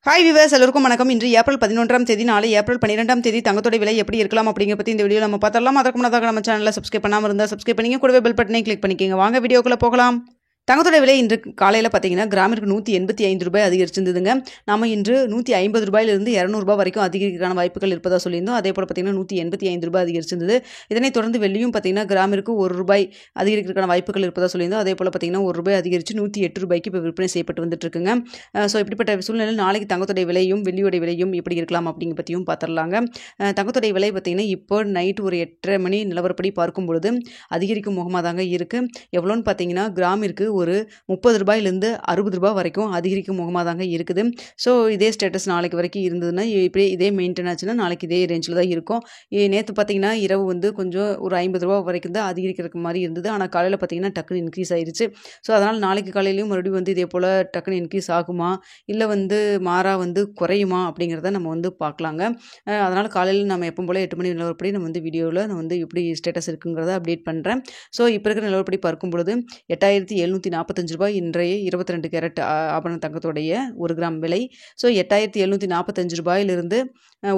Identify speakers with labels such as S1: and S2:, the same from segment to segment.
S1: Hi viewers எல்லோருக்கும் வணக்கம். இன்று ஏப்ரல் 11ஆம் தேதி, நாளை ஏப்ரல் 12ஆம் தேதி தங்கத்தோட விலை எப்படி இருக்கலாம் அப்படிங்கிற பற்றி இந்த வீடியோ நம்ம பார்த்தரலாம். அதற்கு முன்னதாக நம்ம சேனலை சப்ஸ்கிரைப் பண்ணாமல் இருந்தால் சப்ஸ்கிரைப் பண்ணிங்க, கூடவே பெல் பட்டனை கிளிக் பண்ணிக்கோங்க. வாங்க வீடியோக்குள்ளே போகலாம். தங்கத்தோட விலை இன்று காலையில் பார்த்தீங்கன்னா கிராமிற்கு 185 ரூபாய் அதிகரிச்சிருந்ததுங்க. நம்ம இன்று 150 ரூபாயிலிருந்து 200 ரூபாய் வரைக்கும் அதிகரிக்கான வாய்ப்புகள் இருப்பதாக சொல்லியிருந்தோம். அதே போல் பார்த்தீங்கன்னா 185 ரூபாய் அதிகரிச்சிருந்தது. இதனைத் தொடர்ந்து வெள்ளியும் பார்த்தீங்கன்னா கிராமிற்கு 1 ரூபாய் அதிகரிக்கிறதுக்கான வாய்ப்புகள் இருப்பதாக சொல்லியிருந்தோம். அதே போல் பார்த்தீங்கன்னா 1 ரூபாய் அதிகரித்து 108 ரூபாய்க்கு இப்போ விற்பனை செய்யப்பட்டு வந்துட்டு இருக்குங்க. ஸோ இப்படிப்பட்ட சூழ்நிலையில் நாளைக்கு தங்கத்தோடைய விலையும் வெள்ளியோடைய விலையும் எப்படி இருக்கலாம் அப்படிங்கிற பற்றியும் பார்த்துடலாங்க. தங்கத்தோடைய விலை பார்த்தீங்கன்னா இப்போ நைட்டு ஒரு 8:30 மணி நிலவரப்படி பார்க்கும் பொழுது அதிகரிக்கும் முகமாக தாங்க இருக்குது. எவ்வளோன்னு பார்த்தீங்கன்னா கிராமிற்கு ஒரு 30 ரூபாயிலிருந்து 60 ரூபாய் வரைக்கும் அதிகரிக்கும் முகமாக தாங்க இருக்குது. ஸோ இதே ஸ்டேட்டஸ் நாளைக்கு வரைக்கும் இருந்ததுன்னா, இப்படியே இதே மெயின்டைன் ஆச்சுன்னா நாளைக்கு இதே ரேஞ்சில் தான் இருக்கும். நேற்று பார்த்தீங்கன்னா இரவு கொஞ்சம் ஒரு 50 ரூபா வரைக்கும் தான் அதிகரிக்கிறதுக்கு மாதிரி இருந்தது. ஆனால் காலையில் பார்த்தீங்கன்னா டக்குன்னு இன்க்ரீஸ் ஆயிருச்சு. ஸோ அதனால் நாளைக்கு காலையிலையும் மறுபடியும் இதே போல் டக்குன்னு இன்க்ரீஸ் ஆகுமா இல்லை மாறா குறையுமா அப்படிங்கிறத நம்ம பார்க்கலாங்க. அதனால் காலையில் நம்ம எப்போ போல் 8 மணி நிலவரப்படி நம்ம வீடியோவில் நான் எப்படி ஸ்டேட்டஸ் இருக்குங்கிறத அப்டேட் பண்ணுறேன். ஸோ இப்போ இருக்கிற நிலவரப்படி பார்க்கும் பொழுது 8745 ரூபாய் இன்றைய 22 கேரட் ஆபரண தங்கத்தோடைய 1 கிராம் விலை. ஸோ 8745 ரூபாயிலிருந்து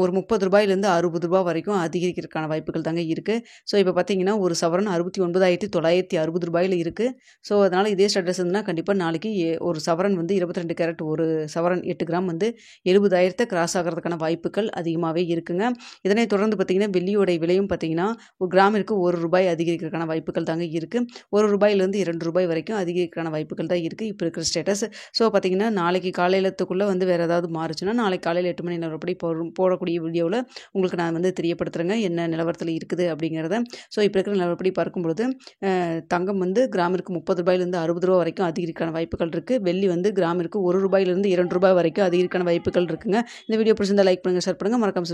S1: ஒரு 30 ரூபாயிலிருந்து 60 ரூபாய் வரைக்கும் அதிகரிக்கிறதுக்கான வாய்ப்புகள் தாங்க இருக்குது. ஸோ இப்போ பார்த்தீங்கன்னா ஒரு சவரன் 69,960 ரூபாயில் இருக்குது. ஸோ அதனால் இதே ஸ்டேட்டஸ் இருந்ததுன்னா கண்டிப்பாக நாளைக்கு ஒரு சவரன் 22 கேரட் ஒரு சவரன் 8 கிராம் 70,000 கிராஸ் ஆகிறதுக்கான வாய்ப்புகள் அதிகமாகவே இருக்குங்க. இதனை தொடர்ந்து பார்த்தீங்கன்னா வெள்ளியோடைய விலையும் பார்த்தீங்கன்னா ஒரு கிராமிற்கு 1 ரூபாய் அதிகரிக்கிறதுக்கான வாய்ப்புகள் தாங்க இருக்குது. 1 ரூபாயிலிருந்து 2 ரூபாய் வரைக்கும் அதிகரிக்கிறதுக்கான வாய்ப்புகள் தான் இருக்குது இப்போ இருக்கிற ஸ்டேட்டஸ். ஸோ பார்த்தீங்கன்னா நாளைக்கு காலையிலத்துக்குள்ளே வேறு ஏதாவது மாறுச்சுன்னா நாளைக்கு காலையில் 8 மணி நிலவரப்படி போடக்கூடிய வீடியோவில் உங்களுக்கு நான் தெரியப்படுத்துகிறேங்க என்ன நிலவரத்தில் இருக்குது அப்படிங்கிறத. ஸோ இப்போ இருக்கிற நிலவரப்படி பார்க்கும்பொழுது தங்கம் கிராமிற்கு 30 ரூபாயிலிருந்து 60 ரூபா வரைக்கும் அதிகரிக்கான வாய்ப்புகள் இருக்குது. வெள்ளி கிராமிற்கு 1 ரூபாயிலிருந்து 2 ரூபாய் வரைக்கும் அதிகரிக்கான வாய்ப்புகள் இருக்குங்க. இந்த வீடியோ பிடிச்சிருந்தா லைக் பண்ணுங்கள், ஷேர் பண்ணுங்கள், மறக்காம சப்ஸ்கிரைப்